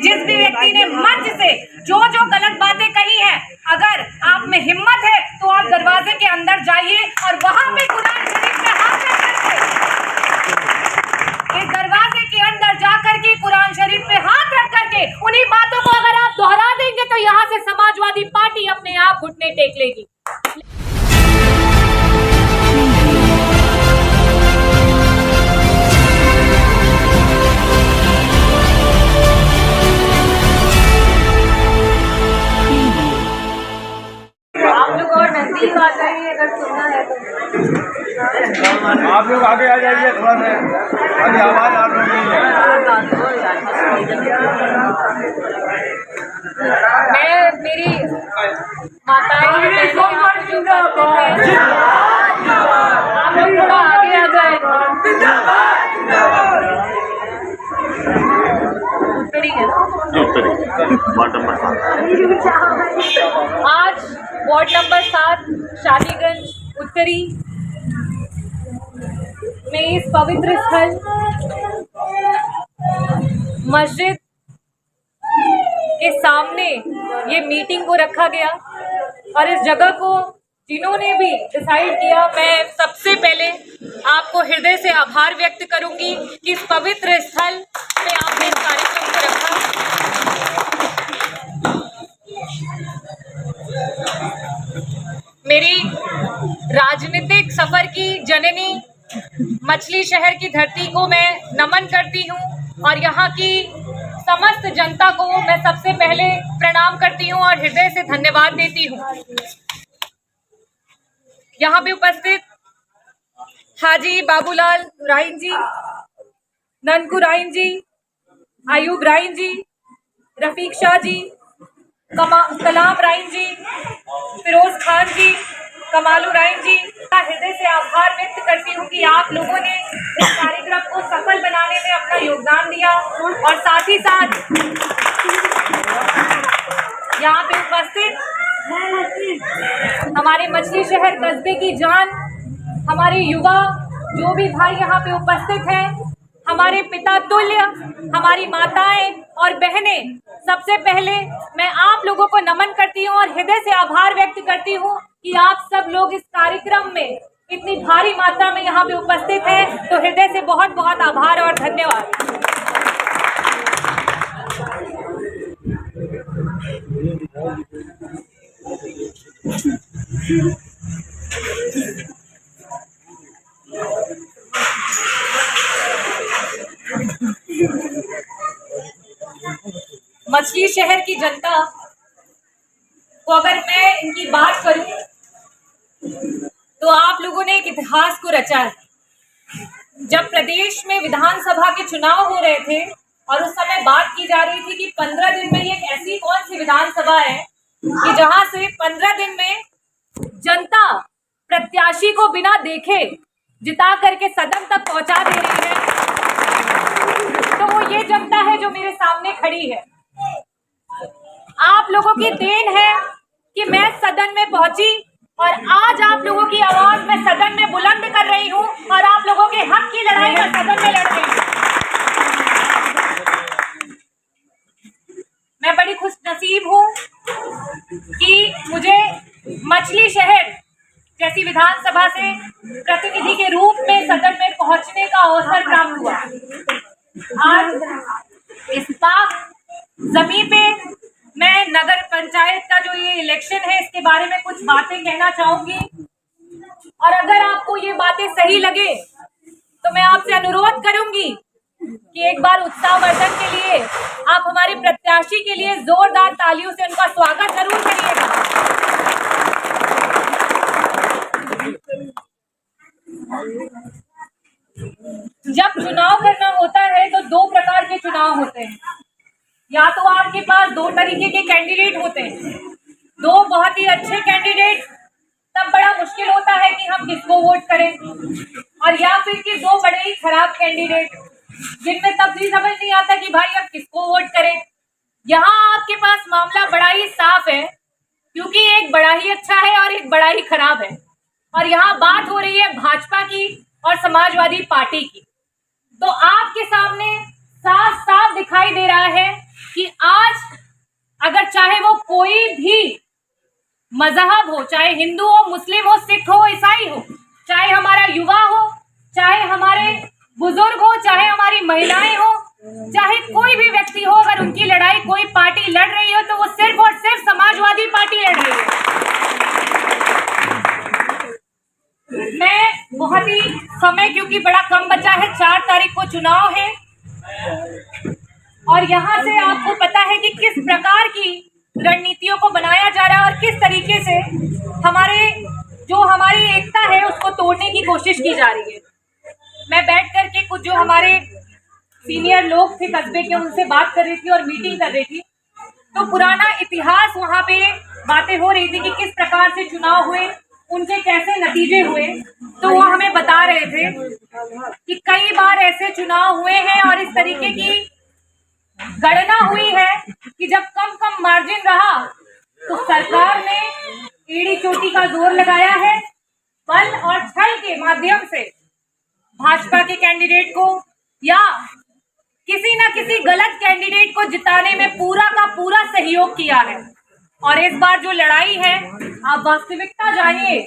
जिस भी व्यक्ति ने मंच से जो गलत बातें कही है, अगर आप में हिम्मत है तो आप दरवाजे के अंदर जाइए और वहां पे कुरान शरीफ में हाथ रख करके, इस दरवाजे के अंदर जाकर के कुरान शरीफ पे हाथ रख करके उन्हीं बातों को अगर आप दोहरा देंगे तो यहाँ से समाजवादी पार्टी अपने आप घुटने टेक लेगी। आप लोग और नजदीक आ जाइए अगर सुनना है तो। आप लोग आगे आ जाइए, थोड़ा सा अभी आवाज आ रही है। मैं मेरी माताएं आप लोग थोड़ा आगे आ जाए। उत्तरी है वार्ड नंबर 7। आज वार्ड नंबर 7 शालीगंज उत्तरी में इस पवित्र स्थल मस्जिद के सामने ये मीटिंग को रखा गया और इस जगह को जिन्होंने भी डिसाइड किया, मैं सबसे पहले आपको हृदय से आभार व्यक्त करूंगी कि इस पवित्र स्थल में आपने इस कार्यक्रम को रखा। मेरी राजनीतिक सफर की जननी मछली शहर की धरती को मैं नमन करती हूँ और यहाँ की समस्त जनता को मैं सबसे पहले प्रणाम करती हूँ और हृदय से धन्यवाद देती हूँ। यहाँ पे उपस्थित हाजी बाबूलाल राइन जी, ननकू राइन जी, आयूब राइन जी, रफीक शाह जी, कलाम राइन जी, फिरोज खान जी, कमालू राइन जी का हृदय से आभार व्यक्त करती हूँ कि आप लोगों ने इस कार्यक्रम को सफल बनाने में अपना योगदान दिया और साथ ही साथ यहाँ पे उपस्थित हमारे मछली शहर कस्बे की जान, हमारे युवा जो भी भाई यहाँ पे उपस्थित हैं, हमारे पिता तुल्य, हमारी माताएं और बहनें, सबसे पहले मैं आप लोगों को नमन करती हूँ और हृदय से आभार व्यक्त करती हूँ कि आप सब लोग इस कार्यक्रम में इतनी भारी मात्रा में यहाँ पे उपस्थित हैं, तो हृदय से बहुत बहुत आभार और धन्यवाद। मछली शहर की जनता को अगर मैं इनकी बात करूं तो आप लोगों ने एक इतिहास को रचा है। जब प्रदेश में विधानसभा के चुनाव हो रहे थे और उस समय बात की जा रही थी कि 15 दिन में एक ऐसी कौन सी विधानसभा है कि जहां से 15 दिन में जनता प्रत्याशी को बिना देखे जिता करके सदन तक पहुंचा दे रही है, तो वो ये जनता है जो मेरे सामने खड़ी है। आप लोगों की देन है कि मैं सदन में पहुंची और आज आप लोगों की आवाज मैं सदन में बुलंद कर रही हूं और आप लोगों के हक की लड़ाई मैं सदन में लड़ रही हूं। मैं बड़ी खुशनसीब हूं कि मुझे मछली शहर जैसी विधानसभा से प्रतिनिधि के रूप में सदन में पहुंचने का अवसर प्राप्त हुआ। आज इस पाक जमीन पे मैं नगर पंचायत का जो ये इलेक्शन है इसके बारे में कुछ बातें कहना चाहूंगी और अगर आपको ये बातें सही लगे तो मैं आपसे अनुरोध करूंगी कि एक बार उत्साहवर्धन के लिए आप हमारे प्रत्याशी के लिए जोरदार तालियों से उनका स्वागत जरूर करिएगा। जब चुनाव करना होता है तो दो प्रकार के चुनाव होते हैं। या तो आपके पास दो तरीके के कैंडिडेट होते हैं, दो बहुत ही अच्छे कैंडिडेट, तब बड़ा मुश्किल होता है कि हम किसको वोट करें, और या फिर कि दो बड़े ही खराब कैंडिडेट जिनमें तब भी समझ नहीं आता कि भाई अब किसको वोट करें। यहाँ आपके पास मामला बड़ा ही साफ है क्योंकि एक बड़ा ही अच्छा है और एक बड़ा ही खराब है, और यहाँ बात हो रही है भाजपा की और समाजवादी पार्टी की। तो आपके सामने साफ साफ दिखाई दे रहा है कि मजहब हो, चाहे हिंदू हो, मुस्लिम हो, सिख हो, ईसाई हो, चाहे हमारा युवा हो, चाहे हमारे बुजुर्ग हो, चाहे हमारी महिलाएं हो, चाहे कोई भी व्यक्ति हो, अगर उनकी लड़ाई कोई पार्टी लड़ रही हो तो वो सिर्फ और सिर्फ समाजवादी पार्टी लड़ रही है। मैं बहुत ही समय, क्योंकि बड़ा कम बचा है, 4 तारीख को चुनाव है और यहाँ से आपको पता है कि किस प्रकार की रणनीतियों को बनाया जा रहा है और किस तरीके से हमारी एकता है उसको तोड़ने की कोशिश की जा रही है। मैं बैठ करके कुछ जो हमारे सीनियर लोग थे कस्बे के, उनसे बात कर रही थी और मीटिंग कर रही थी, तो पुराना इतिहास वहाँ पे बातें हो रही थी कि किस प्रकार से चुनाव हुए, उनके कैसे नतीजे हुए। तो वो हमें बता रहे थे कि कई बार ऐसे चुनाव हुए हैं और इस तरीके की गणना हुई है कि जब कम मार्जिन रहा तो सरकार ने एड़ी चोटी का जोर लगाया है, बल और छल के माध्यम से भाजपा के कैंडिडेट को या किसी न किसी गलत कैंडिडेट को जिताने में पूरा का पूरा सहयोग किया है। और इस बार जो लड़ाई है, आप वास्तविकता जानिए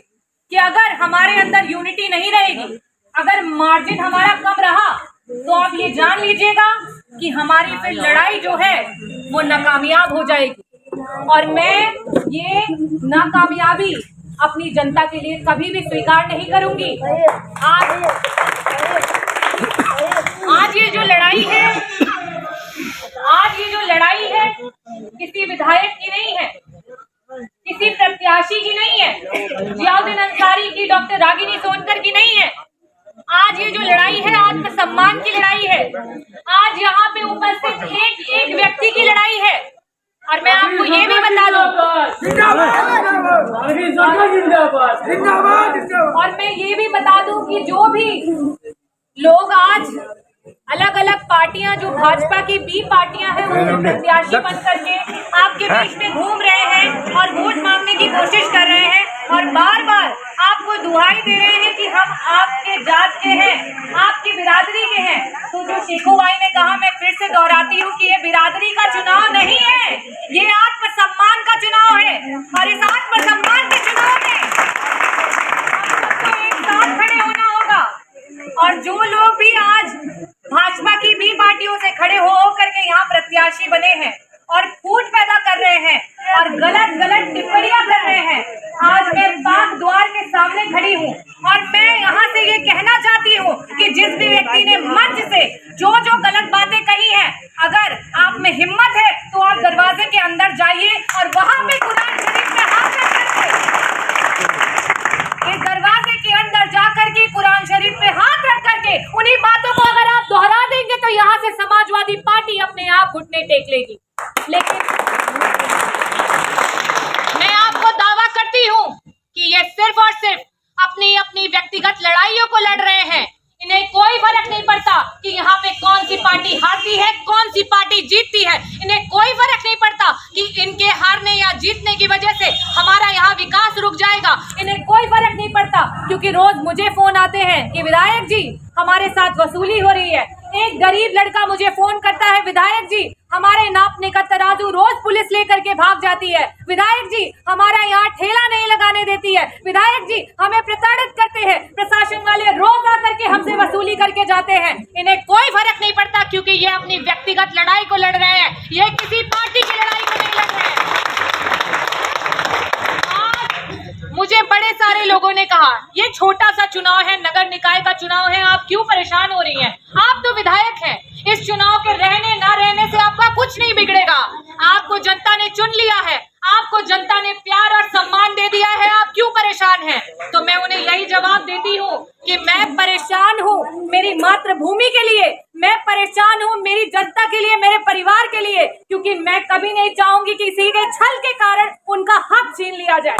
कि अगर हमारे अंदर यूनिटी नहीं रहेगी, अगर मार्जिन हमारा कम रहा, तो आप ये जान लीजिएगा कि हमारी फिर लड़ाई जो है वो नाकामयाब हो जाएगी। और मैं ये नाकामयाबी अपनी जनता के लिए कभी भी स्वीकार नहीं करूंगी। आज ये जो लड़ाई है किसी विधायक की नहीं है, किसी प्रत्याशी की नहीं है, जियाउद्दीन अंसारी की, डॉक्टर रागिनी सोनकर की नहीं है। आज ये जो लड़ाई है आत्मसम्मान की लड़ाई है। आज यहाँ पे उपस्थित एक व्यक्ति की लड़ाई है। और मैं आपको ये भी बता दूं, और मैं ये भी बता दूं कि जो भी लोग आज अलग अलग पार्टियां, जो भाजपा की बी पार्टियां हैं, उनके प्रत्याशी बन करके आपके बीच में घूम रहे हैं और वोट मांगने की कोशिश कर रहे हैं और बार बार आपको दुहाई दे रहे हैं कि हम आपके जात के हैं, आपकी बिरादरी के हैं। तो जो शेखू भाई ने कहा, मैं फिर से दोहराती हूँ कि ये बिरादरी का चुनाव नहीं है, ये आत्मसम्मान का चुनाव है। और इस आत्मसम्मान के चुनाव में आपको एक साथ खड़े होना होगा। और जो लोग भी आज भाजपा की बी पार्टियों से खड़े हो करके यहाँ प्रत्याशी बने हैं और फूट पैदा कर रहे हैं और गलत टिप्पणियां कर रहे हैं, आज मैं बाग द्वार के सामने खड़ी हूँ और मैं यहाँ से ये कहना चाहती हूँ कि जिस भी व्यक्ति ने मंच से जो गलत बातें कही हैं, अगर आप में हिम्मत है तो आप दरवाजे के अंदर जाइए और वहां पे कुरान शरीफ में हाथ रख करके, इस दरवाजे के अंदर जाकर के कुरान शरीफ पे हाथ रख करके उन्हीं बातों को अगर आप दोहरा देंगे तो यहाँ से समाजवादी पार्टी अपने आप घुटने टेक लेगी। लेकिन मैं आपको दावा करती हूँ कि ये सिर्फ और सिर्फ अपनी व्यक्तिगत लड़ाइयों को लड़ रहे हैं। इन्हें कोई फर्क नहीं पड़ता कि यहाँ पे कौन सी पार्टी हारती है, कौन सी पार्टी जीतती है। इन्हें कोई फर्क नहीं पड़ता कि इनके हारने या जीतने की वजह से हमारा यहाँ विकास रुक जाएगा। इन्हें कोई फर्क नहीं पड़ता, क्योंकि रोज मुझे फोन आते हैं कि विधायक जी हमारे साथ वसूली हो रही है। एक गरीब लड़का मुझे फोन करता है, विधायक जी हमारे नापने का तराजू रोज पुलिस लेकर के भाग जाती है, विधायक जी हमारा यहाँ ठेला नहीं लगाने देती है, विधायक जी हमें प्रताड़ित करते हैं, प्रशासन वाले रोज आकर के हमसे वसूली करके जाते हैं। इन्हें कोई फर्क नहीं पड़ता, क्योंकि ये अपनी व्यक्तिगत लड़ाई को लड़ रहे हैं, ये किसी पार्टी की लड़ाई को नहीं लड़ रहे हैं। मुझे बड़े सारे लोगों ने कहा ये छोटा सा चुनाव है, नगर निकाय का चुनाव है, आप क्यों परेशान हो रही हैं? आप तो विधायक हैं, इस चुनाव के रहने ना रहने से आपका कुछ नहीं बिगड़ेगा। आपको जनता ने चुन लिया है, आपको जनता ने प्यार और सम्मान दे दिया है, आप क्यों परेशान हैं? तो मैं उन्हें यही जवाब देती हूँ कि मैं परेशान हूँ मेरी मातृभूमि के लिए, मैं परेशान हूँ मेरी जनता के लिए, मेरे परिवार के लिए, क्योंकि मैं कभी नहीं चाहूंगी कि किसी के छल के कारण उनका हक छीन लिया जाए।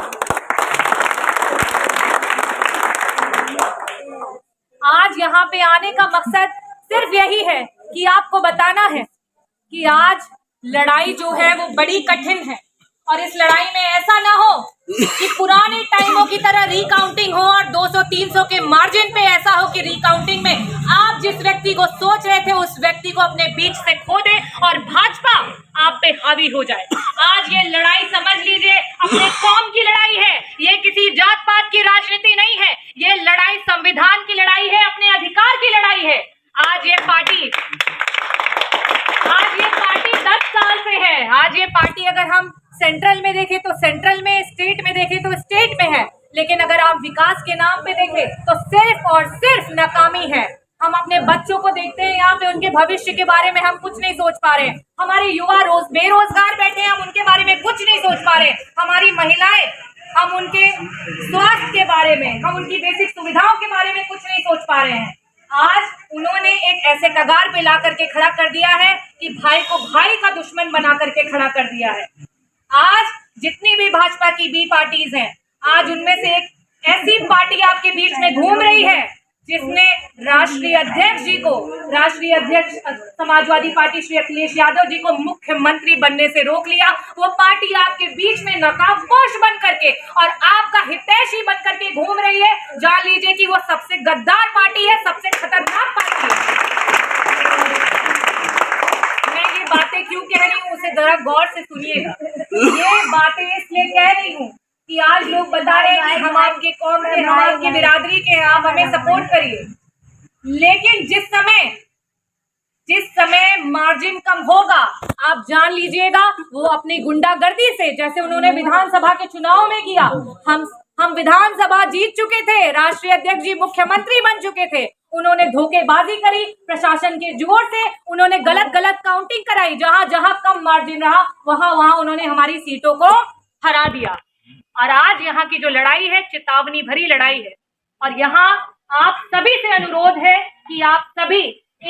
आज यहाँ पे आने का मकसद सिर्फ यही है कि आपको बताना है कि आज लड़ाई जो है वो बड़ी कठिन है और इस लड़ाई में ऐसा ना हो कि पुराने टाइमों की तरह रिकाउंटिंग हो और 200-300 के मार्जिन पे ऐसा हो कि रिकाउंटिंग में आप जिस व्यक्ति को सोच रहे थे उस व्यक्ति को अपने बीच से खो दे और भाजपा आप पे हावी हो जाए। आज ये लड़ाई समझ लीजिए अपने कौम की लड़ाई मत की राजनीति नहीं है, ये लड़ाई संविधान की लड़ाई है, अपने अधिकार की लड़ाई है। आज ये पार्टी 10 साल से है। आज ये पार्टी अगर हम सेंट्रल में देखें तो सेंट्रल में, स्टेट में देखें तो स्टेट में है, लेकिन अगर आप विकास के नाम पे देखें तो सिर्फ और सिर्फ नाकामी है। हम अपने बच्चों को देखते हैं यहाँ पे, उनके भविष्य के बारे में हम कुछ नहीं सोच पा रहे। हमारे युवा बेरोजगार बैठे हैं, हम उनके बारे में कुछ नहीं सोच पा रहे। हमारी महिलाएं, हम उनके स्वास्थ्य के बारे में, हम उनकी बेसिक सुविधाओं के बारे में कुछ नहीं सोच पा रहे हैं। आज उन्होंने एक ऐसे कगार पे ला करके खड़ा कर दिया है कि भाई को भाई का दुश्मन बना करके खड़ा कर दिया है। आज जितनी भी भाजपा की बी पार्टीज हैं, आज उनमें से एक ऐसी पार्टी आपके बीच में घूम रही है जिसने राष्ट्रीय अध्यक्ष समाजवादी पार्टी श्री अखिलेश यादव जी को मुख्यमंत्री बनने से रोक लिया। वो पार्टी आपके बीच में नकाबपोश बन करके और आपका हितैषी बन करके घूम रही है। जान लीजिए कि वो सबसे गद्दार पार्टी है, सबसे खतरनाक पार्टी है। मैं ये बातें क्यों कह रही हूँ, उसे जरा गौर से सुनिएगा। ये बातें इसलिए कह रही हूँ कि आज लोग बता रहे हैं कि हम आपके कौम के, हम आपकी बिरादरी के हैं, आप हमें सपोर्ट करिए। लेकिन जिस समय मार्जिन कम होगा, आप जान लीजिएगा वो अपनी गुंडागर्दी से, जैसे उन्होंने विधानसभा के चुनाव में किया, हम विधानसभा जीत चुके थे, राष्ट्रीय अध्यक्ष जी मुख्यमंत्री बन चुके थे, उन्होंने धोखेबाजी करी, प्रशासन के जोर से उन्होंने गलत काउंटिंग कराई, जहां कम मार्जिन रहा वहां उन्होंने हमारी सीटों को हरा दिया। और आज यहाँ की जो लड़ाई है, चेतावनी भरी लड़ाई है। और यहाँ आप सभी से अनुरोध है कि आप सभी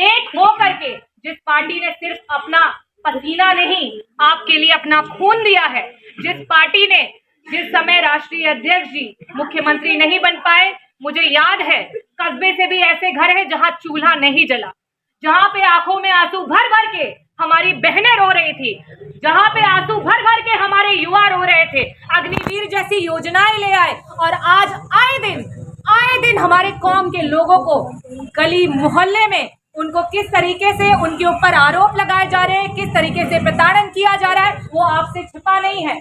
एक हो करके, जिस पार्टी ने सिर्फ अपना पसीना नहीं, आपके लिए अपना खून दिया है, जिस पार्टी ने जिस समय राष्ट्रीय अध्यक्ष जी मुख्यमंत्री नहीं बन पाए, मुझे याद है कस्बे से भी ऐसे घर है जहाँ चूल्हा नहीं जला, जहाँ पे आंखों में आंसू भर भर के हमारी बहनें रो रही थी, जहाँ पे आंसू भर भर के हमारे युवा रो रहे थे। अग्निवीर जैसी योजनाएं ले आए और आज आए दिन हमारे कौम के लोगों को गली मोहल्ले में उनको किस तरीके से उनके ऊपर आरोप लगाए जा रहे हैं, किस तरीके से प्रताड़न किया जा रहा है, वो आपसे छिपा नहीं है।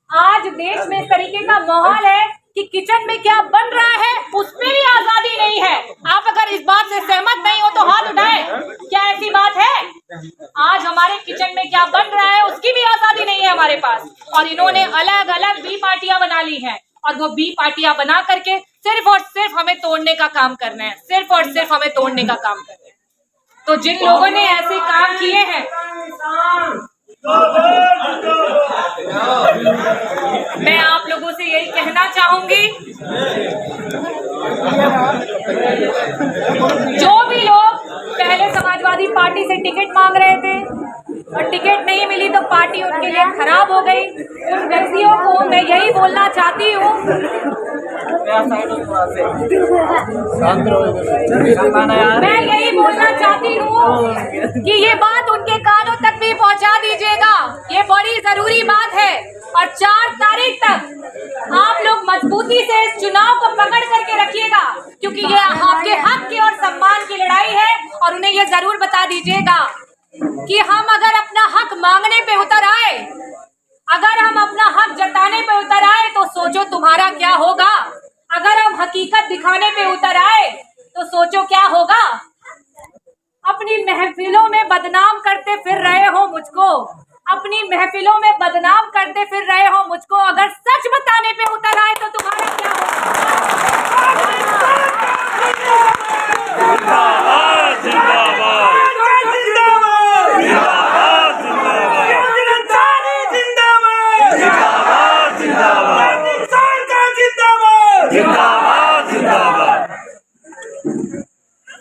आज देश में इस तरीके का माहौल है कि किचन में क्या बन रहा है उसमें भी आजादी नहीं है। आप अगर इस बात से सहमत नहीं हो तो हाथ उठाएं। क्या ऐसी बात है? आज हमारे किचन में क्या बन रहा है उसकी भी आजादी नहीं है हमारे पास। और इन्होंने अलग अलग बी पार्टियां बना ली हैं और वो बी पार्टियां बना करके सिर्फ और सिर्फ हमें तोड़ने का काम करना है, सिर्फ और सिर्फ हमें तोड़ने का काम करना है। तो जिन लोगों ने ऐसे काम किए हैं, मैं आप लोगों से यही कहना चाहूंगी, जो भी लोग पहले समाजवादी पार्टी से टिकट मांग रहे थे और टिकट नहीं मिली तो पार्टी उनके लिए खराब हो गई, उन व्यक्तियों को मैं यही बोलना चाहती हूँ कि ये बात उनके कानों तक भी पहुंचा दीजिएगा। ये बड़ी जरूरी बात है। और 4 तारीख तक आप लोग मजबूती से इस चुनाव को पकड़ करके रखिएगा, क्योंकि ये आपके हक की और सम्मान की लड़ाई है। और उन्हें ये जरूर बता दीजिएगा कि हम अगर अपना हक मांगने पे उतर आए, अगर हम अपना हक जताने पे उतर आए तो सोचो तुम्हारा क्या होगा। अगर हम हकीकत दिखाने पे उतर आए तो सोचो क्या होगा। अपनी महफिलों में बदनाम करते फिर रहे हो मुझको, अपनी महफिलों में बदनाम करते फिर रहे हो मुझको, अगर सच बताने पे उतर आए तो तुम्हारा क्या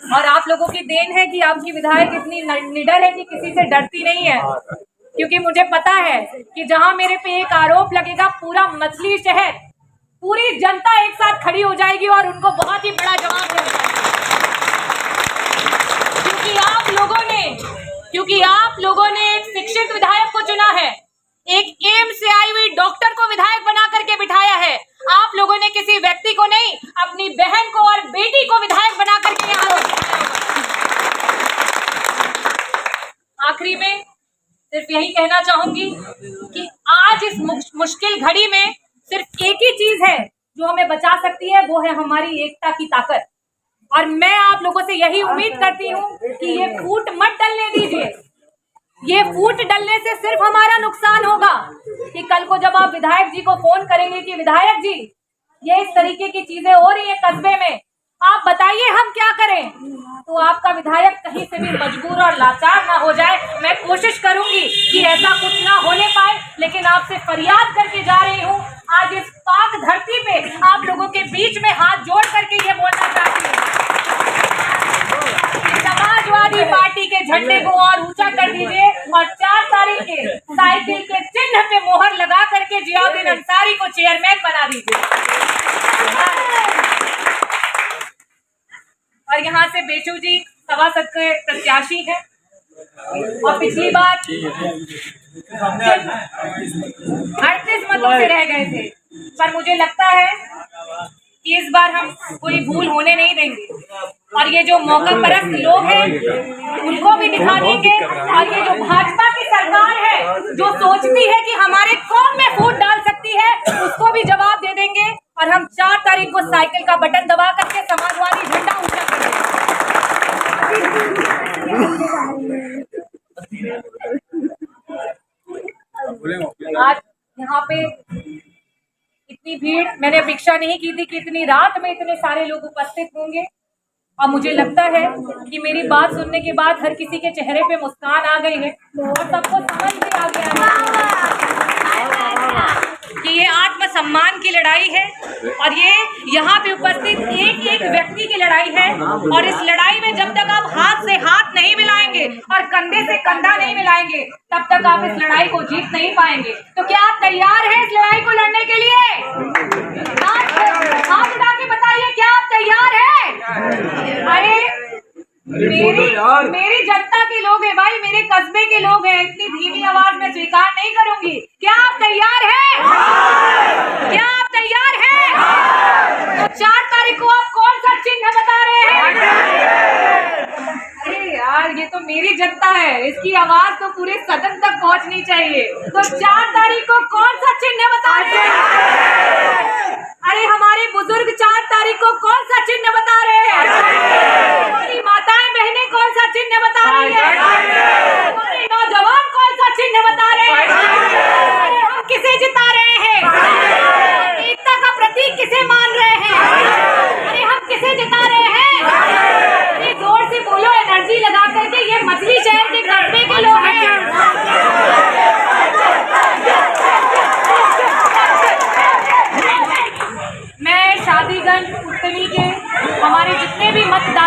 और आप लोगों की देन है कि आपकी विधायक इतनी निडर है कि किसी से डरती नहीं है। क्योंकि मुझे पता है कि जहां मेरे पे एक आरोप लगेगा, पूरा मछली शहर, पूरी जनता एक साथ खड़ी हो जाएगी और उनको बहुत ही बड़ा जवाब देना चाहिए। क्योंकि आप लोगों ने एक शिक्षित विधायक को चुना है, एक एम्स से आई हुई डॉक्टर को विधायक बना करके बिठाया है। आप लोगों ने किसी व्यक्ति को नहीं, अपनी बहन को और बेटी को विधायक बना करके यहाँ। आखिरी में सिर्फ यही कहना चाहूंगी कि आज इस मुश्किल घड़ी में सिर्फ एक ही चीज है जो हमें बचा सकती है वो है हमारी एकता की ताकत। और मैं आप लोगों से यही उम्मीद करती हूँ कि ये फूट मत डलने दीजिए। ये फूट डलने से सिर्फ हमारा नुकसान होगा कि कल को जब आप विधायक जी को फोन करेंगे कि विधायक जी ये इस तरीके की चीजें हो रही है कस्बे में, आप बताइए हम क्या करें, तो आपका विधायक कहीं से भी मजबूर और लाचार ना हो जाए। मैं कोशिश करूंगी कि ऐसा कुछ ना होने पाए, लेकिन आपसे फरियाद करके जा रही हूँ आज इस पाक धरती पे आप लोगों के बीच में हाथ जोड़ करके ये बोलना चाहती हूँ, समाजवादी पार्टी के झंडे को और ऊंचा कर दीजिए और 4 तारीख के साइकिल के चिन्ह पे मोहर लगा करके जियाउद्दीन अंसारी को चेयरमैन बना दीजिए। और यहाँ से बेचू जी सभासद के प्रत्याशी हैं और पिछली बार 38 मतों से रह गए थे, पर मुझे लगता है कि इस बार हम कोई भूल होने नहीं देंगे और ये जो मौका परस्त लोग हैं उनको भी दिखा देंगे। और ये जो भाजपा की सरकार है जो सोचती है कि हमारे कौम में फूट डाल सकती है उसको भी जवाब दे देंगे और हम 4 तारीख को साइकिल का बटन दबा करके समाजवादी झंडा ऊंचा करेंगे। आज यहाँ पे इतनी भीड़, मैंने अपेक्षा नहीं की थी कि इतनी रात में इतने सारे लोग उपस्थित होंगे और मुझे लगता है कि मेरी बात सुनने के बाद हर किसी के चेहरे पे मुस्कान आ गई है और सबको समझ भी आ गया है कि ये आत्मसम्मान की लड़ाई है और ये यहाँ पे उपस्थित एक एक व्यक्ति की लड़ाई है। और इस लड़ाई में जब तक आप हाथ से हाथ नहीं मिलाएंगे और कंधे से कंधा नहीं मिलाएंगे तब तक आप इस लड़ाई को जीत नहीं पाएंगे। तो क्या आप तैयार हैं इस लड़ाई को लड़ने के लिए? हाथ उठा के बताइए, क्या आप तैयार हैं? अरे मेरी जनता के लोग हैं भाई, मेरे कस्बे के लोग हैं, इतनी धीमी आवाज में स्वीकार नहीं करूंगी। क्या आप तैयार हैं? क्या आप तैयार हैं? तो 4 तारीख को आप कौन सा चिन्ह बता रहे हैं? अरे यार ये तो मेरी जनता है, इसकी आवाज तो पूरे सदन तक पहुंचनी चाहिए। तो 4 तारीख को कौन सा चिन्ह बता रहे हैं? अरे हमारे बुजुर्ग 4 तारीख को कौन सा चिन्ह बता रहे हैं? हमारी माताएं बहनें कौन सा चिन्ह बता रही है? हमारे नौजवान कौन सा चिन्ह बता रहे हैं? हम किसे जिता रहे हैं? एकता का प्रतीक किसे मान रहे हैं? अरे हम किसे जिता रहे हैं? अरे जोर से बोलो, एनर्जी लगा करके। ये मछली शहर के कस्बे के लोग हैं। मैं शादीगंज उत्तरी के हमारे जितने भी मतदाता